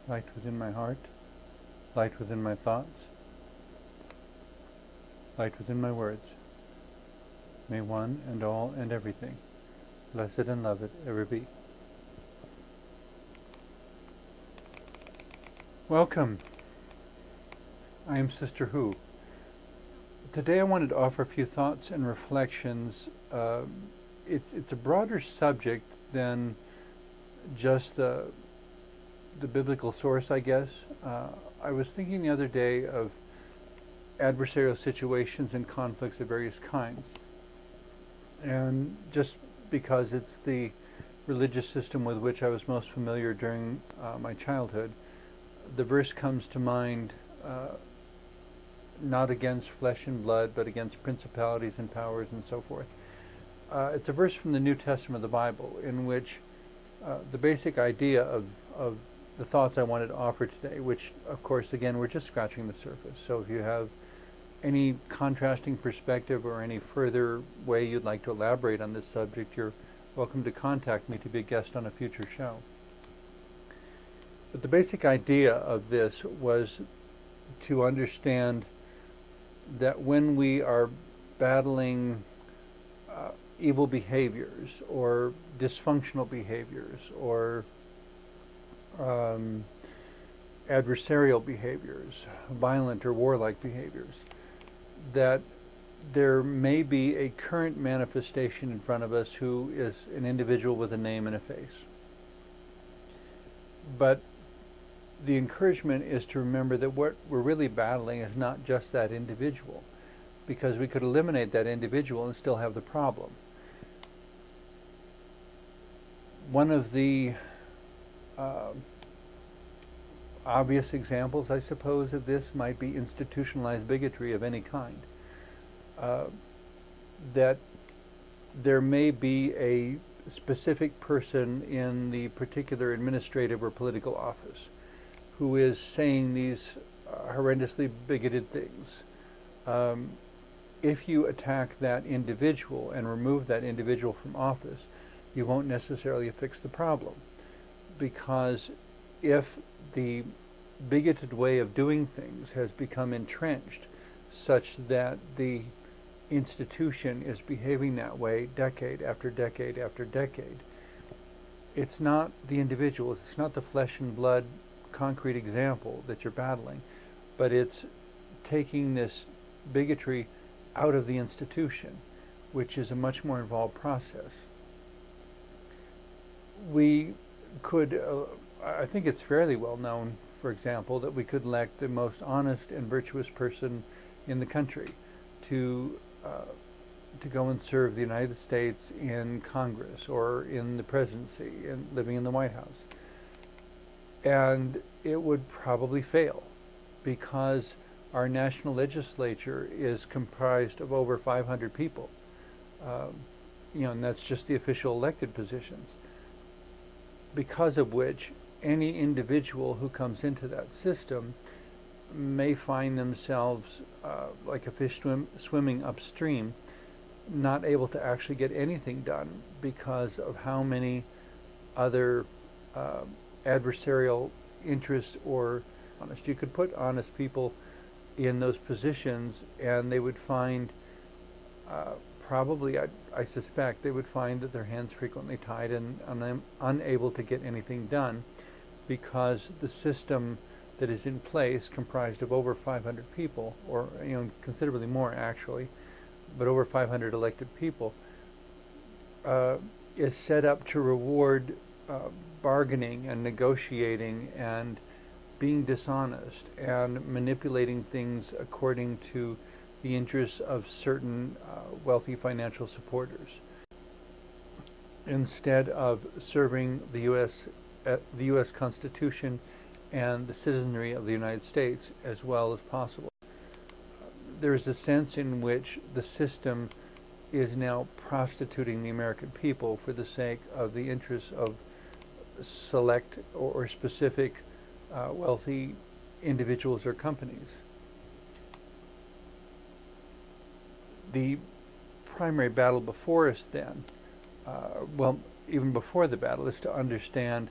light within my heart, light within my thoughts, light within my words. May one and all and everything, blessed and loved, ever be. Welcome. I am Sister Who. Today I wanted to offer a few thoughts and reflections. It's a broader subject than just the biblical source, I guess. I was thinking the other day of adversarial situations and conflicts of various kinds. And just because it's the religious system with which I was most familiar during my childhood, the verse comes to mind, not against flesh and blood, but against principalities and powers and so forth. It's a verse from the New Testament of the Bible in which the basic idea of the thoughts I wanted to offer today, which of course again we're just scratching the surface. So if you have any contrasting perspective or any further way you'd like to elaborate on this subject, you're welcome to contact me to be a guest on a future show. But the basic idea of this was to understand that when we are battling evil behaviors or dysfunctional behaviors or adversarial behaviors, violent or warlike behaviors, that there may be a current manifestation in front of us who is an individual with a name and a face. But the encouragement is to remember that what we're really battling is not just that individual, because we could eliminate that individual and still have the problem. One of the obvious examples, I suppose, of this might be institutionalized bigotry of any kind. That there may be a specific person in the particular administrative or political office who is saying these horrendously bigoted things. If you attack that individual and remove that individual from office, you won't necessarily fix the problem. Because if the bigoted way of doing things has become entrenched such that the institution is behaving that way decade after decade after decade, it's not the individuals, it's not the flesh and blood concrete example that you're battling, but it's taking this bigotry out of the institution, which is a much more involved process. We could, I think it's fairly well known, for example, that we could elect the most honest and virtuous person in the country to go and serve the United States in Congress or in the presidency and living in the White House. And it would probably fail because our national legislature is comprised of over 500 people. And that's just the official elected positions. Because of which, any individual who comes into that system may find themselves like a fish swimming upstream, not able to actually get anything done because of how many other adversarial interests or honest. You could put honest people in those positions and they would find probably, I suspect, they would find that their hands frequently tied and unable to get anything done because the system that is in place, comprised of over 500 people, or considerably more actually, but over 500 elected people, is set up to reward bargaining and negotiating and being dishonest and manipulating things according to the interests of certain wealthy financial supporters, instead of serving the U.S. Constitution and the citizenry of the United States as well as possible. There is a sense in which the system is now prostituting the American people for the sake of the interests of select or specific wealthy individuals or companies. The primary battle before us then, well, even before the battle, is to understand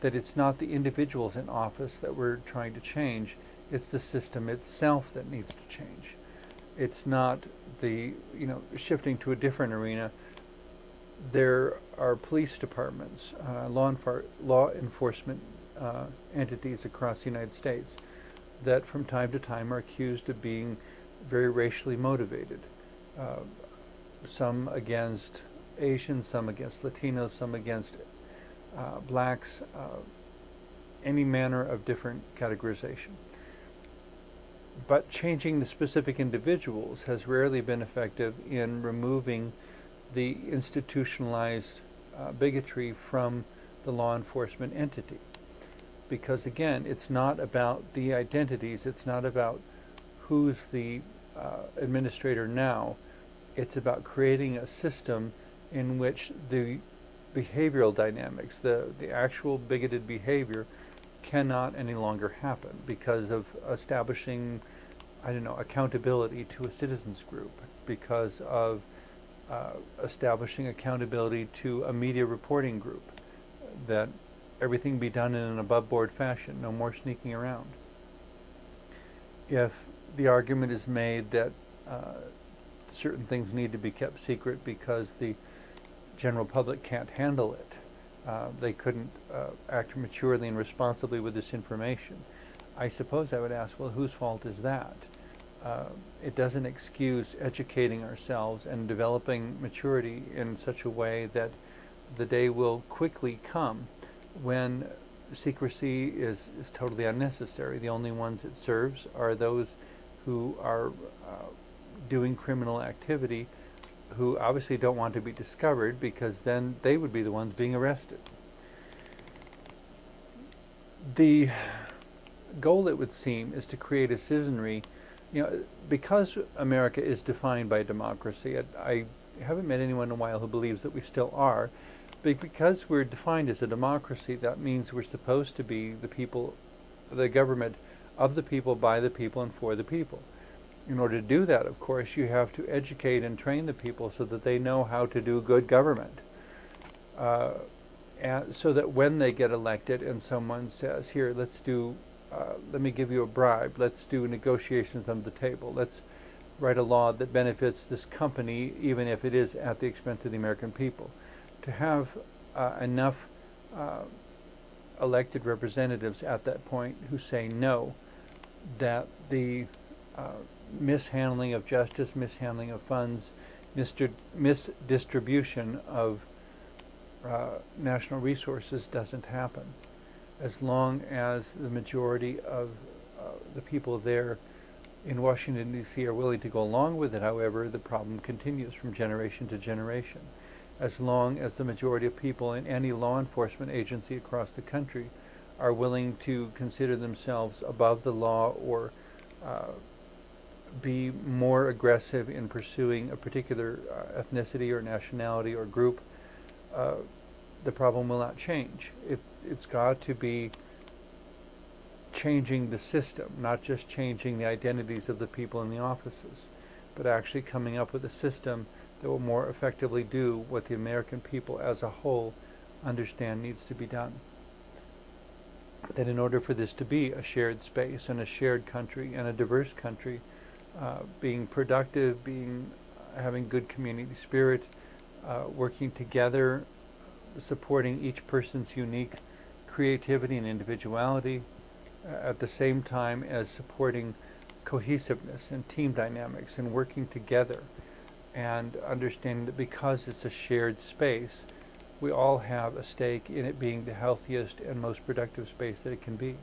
that it's not the individuals in office that we're trying to change, it's the system itself that needs to change. It's not the, shifting to a different arena. There are police departments, law enforcement entities across the United States that from time to time are accused of being very racially motivated. Some against Asians, some against Latinos, some against blacks, any manner of different categorization. But changing the specific individuals has rarely been effective in removing the institutionalized bigotry from the law enforcement entity. Because again, it's not about the identities, it's not about who's the administrator now, it's about creating a system in which the behavioral dynamics, the actual bigoted behavior, cannot any longer happen because of establishing, accountability to a citizens group, because of establishing accountability to a media reporting group, that everything be done in an above-board fashion, no more sneaking around. If the argument is made that certain things need to be kept secret because the general public can't handle it, they couldn't act maturely and responsibly with this information, I suppose I would ask, well, whose fault is that? It doesn't excuse educating ourselves and developing maturity in such a way that the day will quickly come when secrecy is totally unnecessary. The only ones it serves are those who are doing criminal activity, who obviously don't want to be discovered, because then they would be the ones being arrested. The goal, it would seem, is to create a citizenry, because America is defined by democracy. I haven't met anyone in a while who believes that we still are, but because we're defined as a democracy, that means we're supposed to be the people, the government of the people, by the people, and for the people. In order to do that, of course, you have to educate and train the people so that they know how to do good government. And so that when they get elected and someone says, here, let me give you a bribe, let's do negotiations on the table, let's write a law that benefits this company, even if it is at the expense of the American people. To have enough elected representatives at that point who say no, that the mishandling of justice, mishandling of funds, misdistribution of national resources doesn't happen. As long as the majority of the people there in Washington, D.C. are willing to go along with it, however, the problem continues from generation to generation. As long as the majority of people in any law enforcement agency across the country are willing to consider themselves above the law or be more aggressive in pursuing a particular ethnicity or nationality or group, the problem will not change. It's got to be changing the system, not just changing the identities of the people in the offices, but actually coming up with a system that will more effectively do what the American people as a whole understand needs to be done. That in order for this to be a shared space and a shared country and a diverse country, being productive, having good community spirit, working together, supporting each person's unique creativity and individuality, at the same time as supporting cohesiveness and team dynamics and working together, and understanding that because it's a shared space, we all have a stake in it being the healthiest and most productive space that it can be.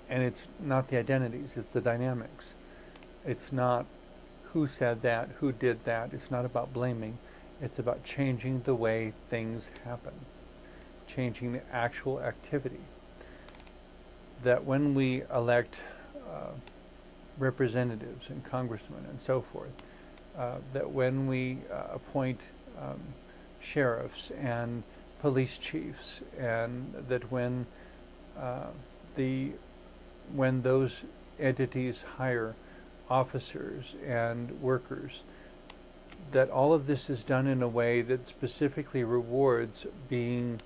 And it's not the identities, it's the dynamics. It's not who said that, who did that. It's not about blaming. It's about changing the way things happen, changing the actual activity. That when we elect representatives and congressmen and so forth, that when we appoint sheriffs and police chiefs, and that when those entities hire officers and workers, that all of this is done in a way that specifically rewards being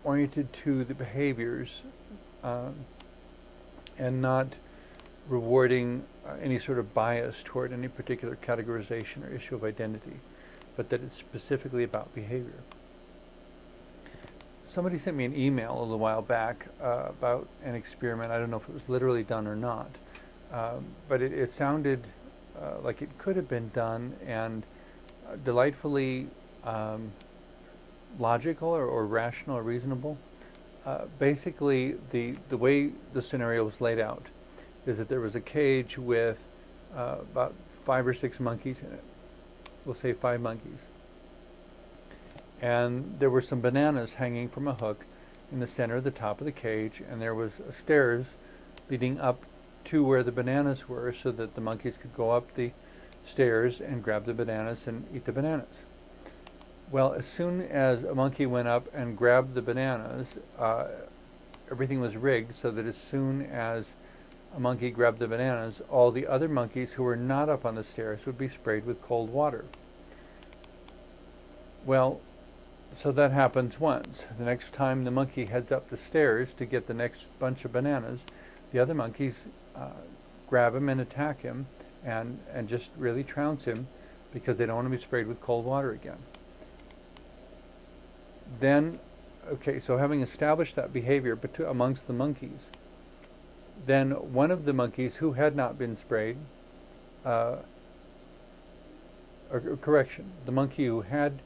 oriented to the behaviors and not rewarding any sort of bias toward any particular categorization or issue of identity, but that it's specifically about behavior. Somebody sent me an email a little while back about an experiment. I don't know if it was literally done or not, but it sounded like it could have been done, and delightfully logical or rational or reasonable. Basically, the way the scenario was laid out is that there was a cage with about 5 or 6 monkeys in it. We'll say 5 monkeys. And there were some bananas hanging from a hook in the center of the top of the cage, and there was stairs leading up to where the bananas were so that the monkeys could go up the stairs and grab the bananas and eat the bananas. Well, as soon as a monkey went up and grabbed the bananas, everything was rigged so that as soon as a monkey grabbed the bananas, all the other monkeys who were not up on the stairs would be sprayed with cold water. Well, so that happens once. The next time the monkey heads up the stairs to get the next bunch of bananas, the other monkeys grab him and attack him and just really trounce him because they don't want to be sprayed with cold water again. Then, okay, so having established that behavior amongst the monkeys, then one of the monkeys who had not been sprayed, or correction, the monkey who had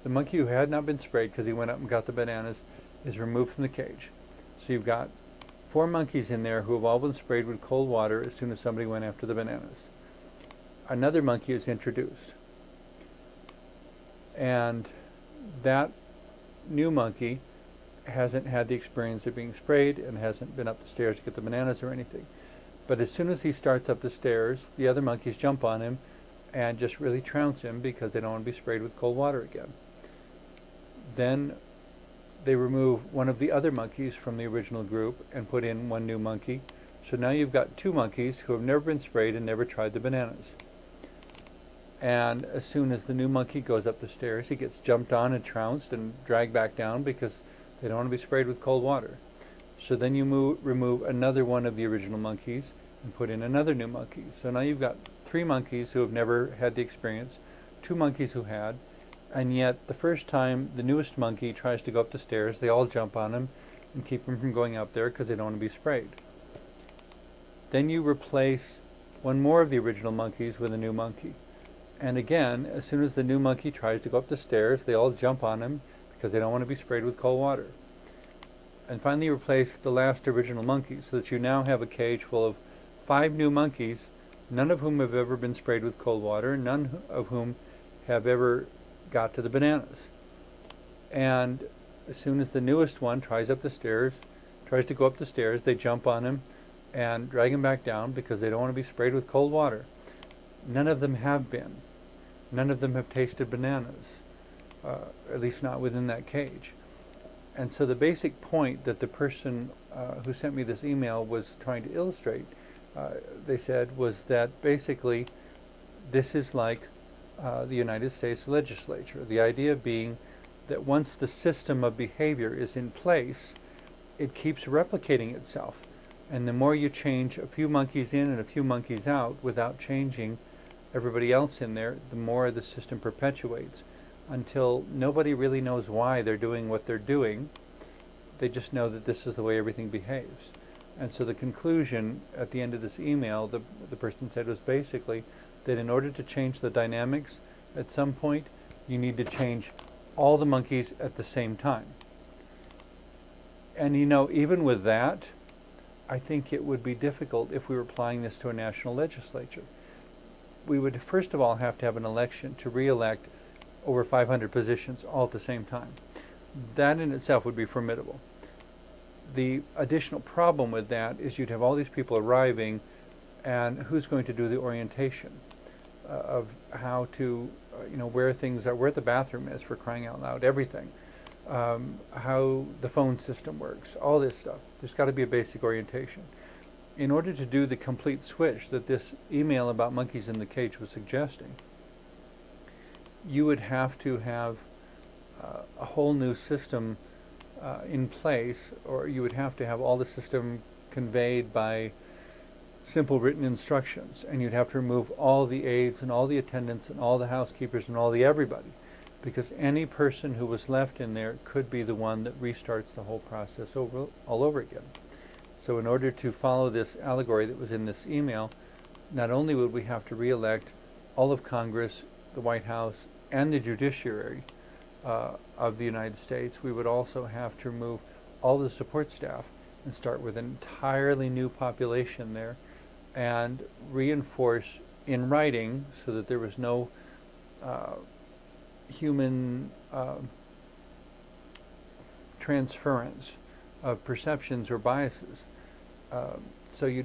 not been sprayed because he went up and got the bananas is removed from the cage. So you've got 4 monkeys in there who have all been sprayed with cold water as soon as somebody went after the bananas. Another monkey is introduced, and that new monkey hasn't had the experience of being sprayed and hasn't been up the stairs to get the bananas or anything. But as soon as he starts up the stairs, the other monkeys jump on him and just really trounce him because they don't want to be sprayed with cold water again. Then they remove one of the other monkeys from the original group and put in one new monkey. So now you've got 2 monkeys who have never been sprayed and never tried the bananas. And as soon as the new monkey goes up the stairs, he gets jumped on and trounced and dragged back down because they don't want to be sprayed with cold water. So then you remove another one of the original monkeys and put in another new monkey. So now you've got 3 monkeys who have never had the experience, 2 monkeys who had, and yet the first time the newest monkey tries to go up the stairs, they all jump on him and keep him from going up there because they don't want to be sprayed. Then you replace one more of the original monkeys with a new monkey. And again, as soon as the new monkey tries to go up the stairs, they all jump on him because they don't want to be sprayed with cold water. And finally you replace the last original monkey so that you now have a cage full of 5 new monkeys, none of whom have ever been sprayed with cold water, none of whom have ever got to the bananas. And as soon as the newest one tries to go up the stairs, they jump on him and drag him back down because they don't want to be sprayed with cold water. None of them have been. None of them have tasted bananas, at least not within that cage. And so the basic point that the person who sent me this email was trying to illustrate, they said, was that basically this is like the United States legislature. The idea being that once the system of behavior is in place, it keeps replicating itself. And the more you change a few monkeys in and a few monkeys out without changing everybody else in there, the more the system perpetuates until nobody really knows why they're doing what they're doing. They just know that this is the way everything behaves. And so the conclusion at the end of this email, the person said, was basically that in order to change the dynamics, at some point you need to change all the monkeys at the same time. And you know, even with that, I think it would be difficult if we were applying this to a national legislature. We would first of all have to have an election to re-elect over 500 positions all at the same time. That in itself would be formidable. The additional problem with that is you'd have all these people arriving, and who's going to do the orientation of how to, where things are, where the bathroom is, for crying out loud, everything. How the phone system works, all this stuff. There's got to be a basic orientation. in order to do the complete switch that this email about monkeys in the cage was suggesting, you would have to have a whole new system in place, or you would have to have all the system conveyed by simple written instructions, and you'd have to remove all the aides and all the attendants and all the housekeepers and all the everybody, because any person who was left in there could be the one that restarts the whole process all over again. So in order to follow this allegory that was in this email, not only would we have to re-elect all of Congress, the White House, and the judiciary of the United States, we would also have to remove all the support staff and start with an entirely new population there, and reinforce in writing, so that there was no human transference of perceptions or biases. So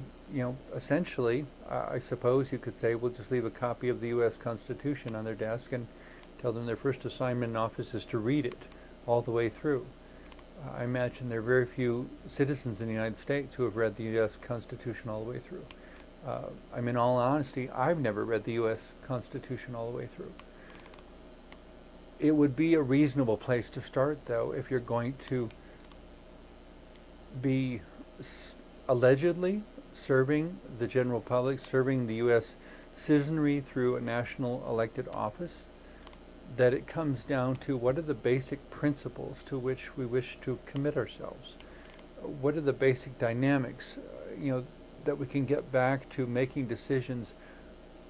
essentially, I suppose you could say, we'll just leave a copy of the U.S. Constitution on their desk and tell them their first assignment in office is to read it all the way through. I imagine there are very few citizens in the United States who have read the U.S. Constitution all the way through. In all honesty, I've never read the U.S. Constitution all the way through. It would be a reasonable place to start, though, if you're going to be allegedly serving the general public, serving the U.S. citizenry through a national elected office, that it comes down to what are the basic principles to which we wish to commit ourselves. What are the basic dynamics, that we can get back to making decisions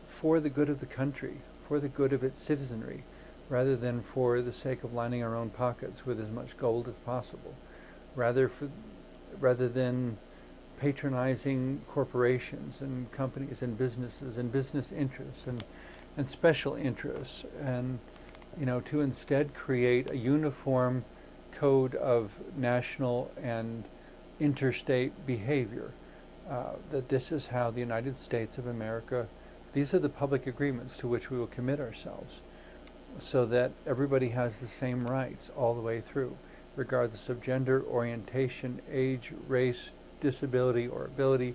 for the good of the country, for the good of its citizenry, rather than for the sake of lining our own pockets with as much gold as possible, rather than patronizing corporations and companies and businesses and business interests and special interests, and to instead create a uniform code of national and interstate behavior, that this is how the United States of America, these are the public agreements to which we will commit ourselves, so that everybody has the same rights all the way through, regardless of gender, orientation, age, race, disability, or ability,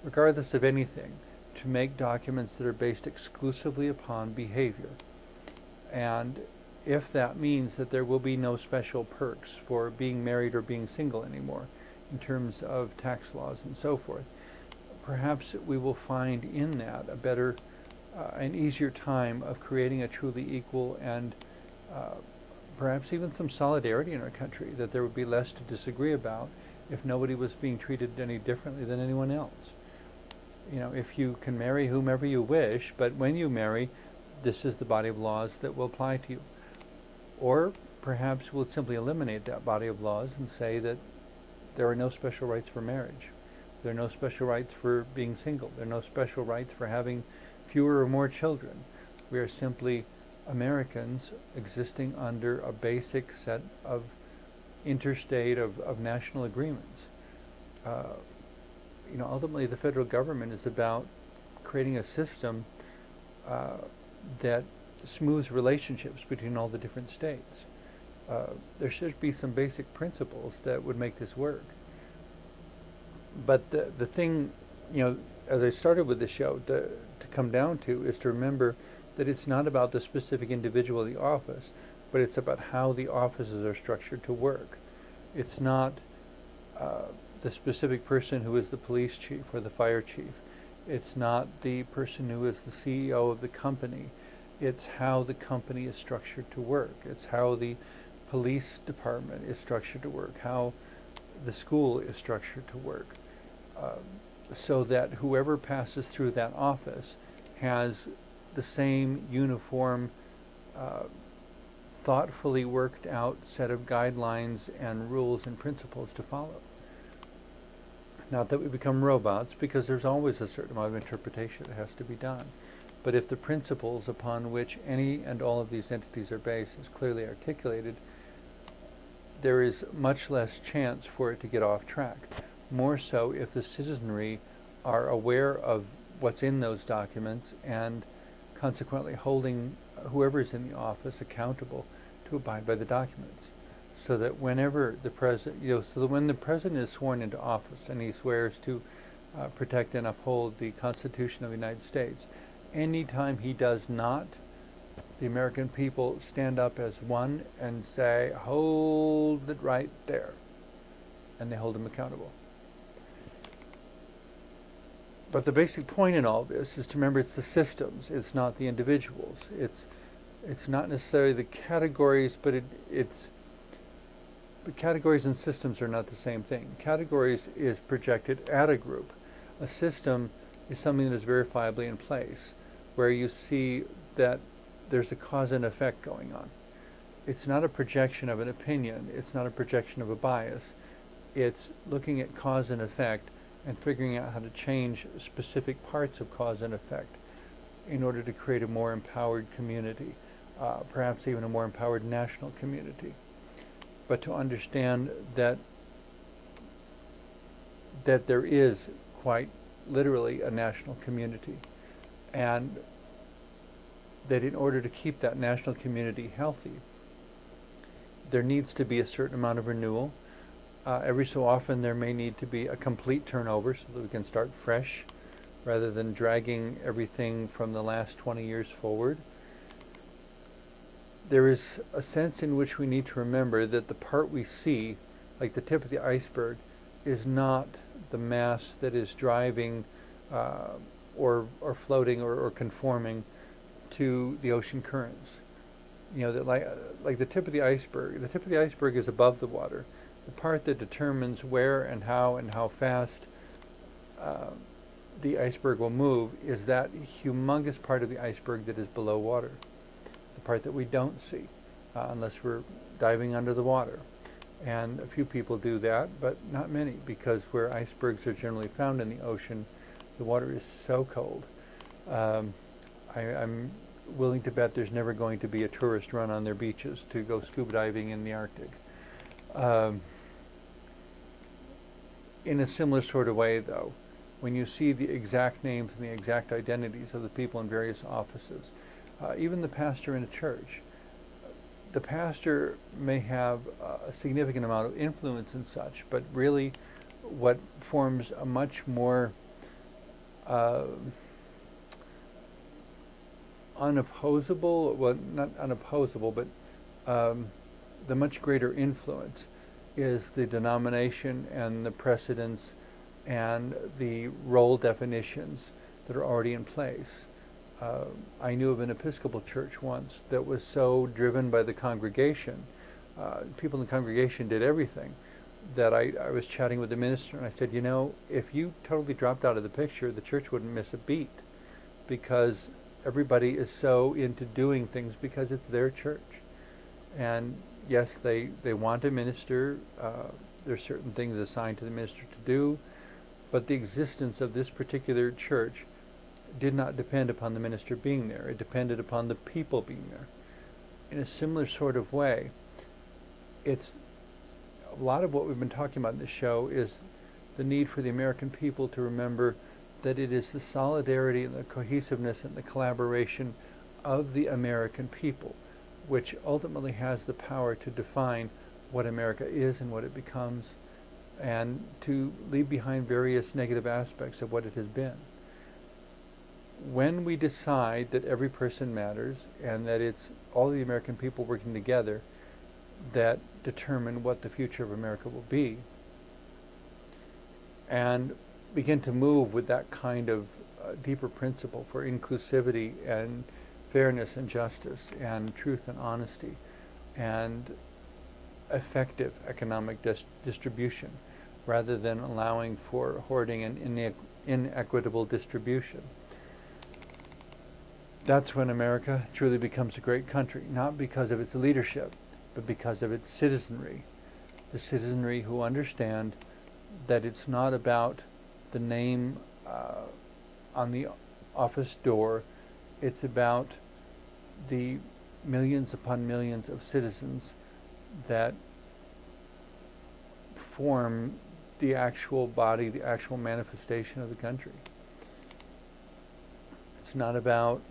regardless of anything, to make documents that are based exclusively upon behavior. And if that means that there will be no special perks for being married or being single anymore, in terms of tax laws and so forth, perhaps we will find in that a better, an easier time of creating a truly equal and perhaps even some solidarity in our country, that there would be less to disagree about if nobody was being treated any differently than anyone else. If you can marry whomever you wish, but when you marry, this is the body of laws that will apply to you. Or perhaps we'll simply eliminate that body of laws and say that there are no special rights for marriage. There are no special rights for being single. There are no special rights for having fewer or more children. We are simply Americans existing under a basic set of interstate, of national agreements. Ultimately the federal government is about creating a system that smooths relationships between all the different states. There should be some basic principles that would make this work. But the thing, as I started with the show, to come down to is to remember that it's not about the specific individual in the office, but it's about how the offices are structured to work. It's not the specific person who is the police chief or the fire chief. It's not the person who is the CEO of the company. It's how the company is structured to work. It's how the police department is structured to work, how the school is structured to work, so that whoever passes through that office has the same uniform, thoughtfully worked out set of guidelines and rules and principles to follow. Not that we become robots, because there's always a certain amount of interpretation that has to be done. But if the principles upon which any and all of these entities are based is clearly articulated, there is much less chance for it to get off track. More so if the citizenry are aware of what's in those documents and consequently holding whoever is in the office accountable to abide by the documents. So that whenever the president, so that when the president is sworn into office and he swears to protect and uphold the Constitution of the United States. Anytime he does not, the American people stand up as one and say, hold it right there, and they hold him accountable. But the basic point in all this is to remember it's the systems, it's not the individuals. It's not necessarily the categories, but the categories and systems are not the same thing. Categories is projected at a group. A system is something that is verifiably in place, where you see that there's a cause and effect going on. It's not a projection of an opinion. It's not a projection of a bias. It's looking at cause and effect and figuring out how to change specific parts of cause and effect in order to create a more empowered community, perhaps even a more empowered national community. But to understand that there is quite literally a national community, and that in order to keep that national community healthy, there needs to be a certain amount of renewal. Every so often there may need to be a complete turnover so that we can start fresh rather than dragging everything from the last 20 years forward. There is a sense in which we need to remember that the part we see, like the tip of the iceberg, is not the mass that is driving or floating or conforming to the ocean currents. You know, that like the tip of the iceberg is above the water. The part that determines where and how fast the iceberg will move is that humongous part of the iceberg that is below water, the part that we don't see unless we're diving under the water. And a few people do that, but not many, because where icebergs are generally found in the ocean, the water is so cold. I'm willing to bet there's never going to be a tourist run on their beaches to go scuba diving in the Arctic. In a similar sort of way, though, when you see the exact names and the exact identities of the people in various offices, even the pastor in a church, the pastor may have a significant amount of influence and such, but really what forms a much more unopposable, well, not unopposable, but the much greater influence is the denomination and the precedents and the role definitions that are already in place. I knew of an Episcopal church once that was so driven by the congregation, people in the congregation did everything, that I was chatting with the minister and I said, you know, if you totally dropped out of the picture, the church wouldn't miss a beat, because everybody is so into doing things because it's their church. And yes, they want a minister. There's certain things assigned to the minister to do, but the existence of this particular church did not depend upon the minister being there. It depended upon the people being there. In a similar sort of way, it's a lot of what we've been talking about in this show is the need for the American people to remember that it is the solidarity and the cohesiveness and the collaboration of the American people which ultimately has the power to define what America is and what it becomes, and to leave behind various negative aspects of what it has been. When we decide that every person matters and that it's all the American people working together that determine what the future of America will be, and begin to move with that kind of deeper principle for inclusivity and fairness and justice and truth and honesty and effective economic distribution, rather than allowing for hoarding and inequitable distribution. That's when America truly becomes a great country, not because of its leadership, but because of its citizenry. The citizenry who understand that it's not about the name on the office door, it's about the millions upon millions of citizens that form the actual body, the actual manifestation of the country. It's not about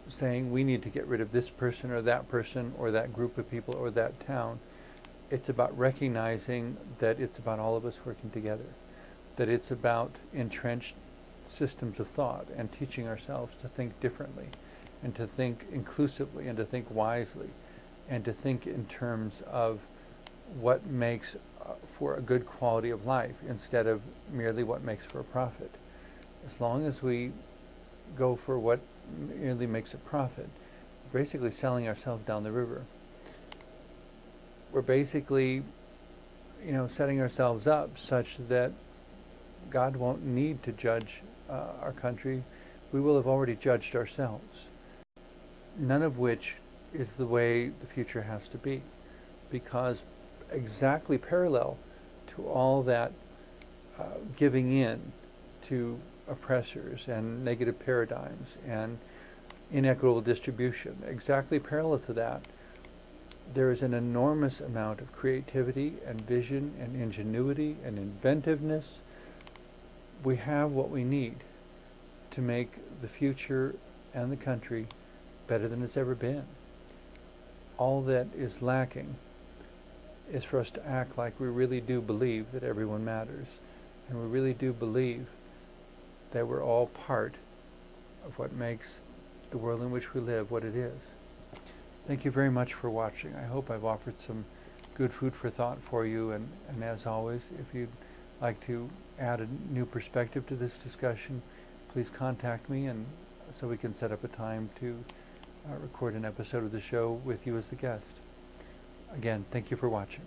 saying we need to get rid of this person or that group of people or that town. It's about recognizing that it's about all of us working together. that it's about entrenched systems of thought and teaching ourselves to think differently and to think inclusively and to think wisely and to think in terms of what makes for a good quality of life instead of merely what makes for a profit. As long as we go for what merely makes a profit, we're basically selling ourselves down the river. We're basically, setting ourselves up such that God won't need to judge our country. We will have already judged ourselves. None of which is the way the future has to be, because exactly parallel to all that giving in to oppressors and negative paradigms and inequitable distribution, exactly parallel to that, there is an enormous amount of creativity and vision and ingenuity and inventiveness. We have what we need to make the future and the country better than it's ever been. All that is lacking is for us to act like we really do believe that everyone matters, and we really do believe that we're all part of what makes the world in which we live what it is. Thank you very much for watching. I hope I've offered some good food for thought for you, and as always, if you'd like to add a new perspective to this discussion, please contact me, and so we can set up a time to record an episode of the show with you as the guest. Again, thank you for watching.